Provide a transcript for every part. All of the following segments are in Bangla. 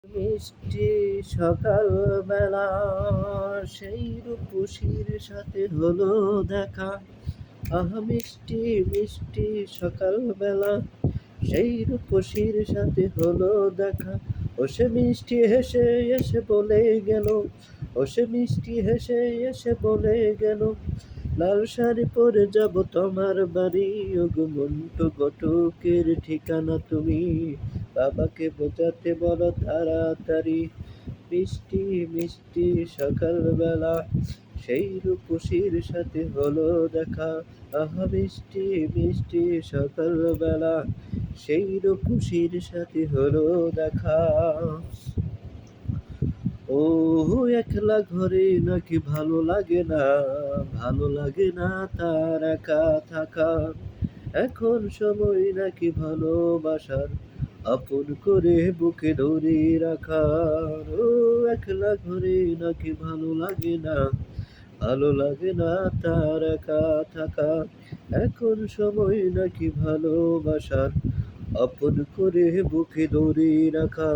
মিষ্টি সকালবেলা সেই রূপসীর সাথে হলো দেখা। আহা মিষ্টি মিষ্টি সকালবেলা সেই রূপসীর সাথে হলো দেখা। ও সে মিষ্টি হেসে এসে বলে গেল, ও সে মিষ্টি হেসে এসে বলে গেল, লাল শাড়ি পরে যাব তোমার বাড়ি। ওগো মন্টু ঘটকের ঠিকানা তুমি বাবাকে বোঝাতে বলো তাড়াতাড়ি। মিষ্টি মিষ্টি সকালবেলা সেই রূপসীর সাথে হলো দেখা। আহা মিষ্টি মিষ্টি সকালবেলা সেই রূপসীর সাথে হলো দেখা। ও একলা ঘরে নাকি ভালো লাগে না, ভালো লাগে না তার একা থাকা। এখন সময় নাকি ভালোবাসার, আপন করে বুকে ধরে রাখার। ও একলা ঘরে নাকি ভালো লাগে না, ভালো লাগে না তার একা থাকা। এখন সময় নাকি ভালোবাসার, আপন করে বুকে ধরে রাখা।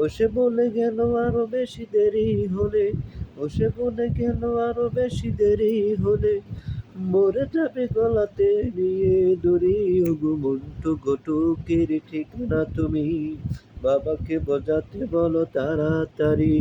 ও সে বলে গেল আরো বেশি দেরি হলে, ও সে বলে গেল আরো বেশি দেরি হলে মরে যাবে গলাতে নিয়ে দড়ি। ওগো মন্টু ঘটকের ঠিকানা তুমি বাবাকে বোঝাতে বলো তাড়াতাড়ি।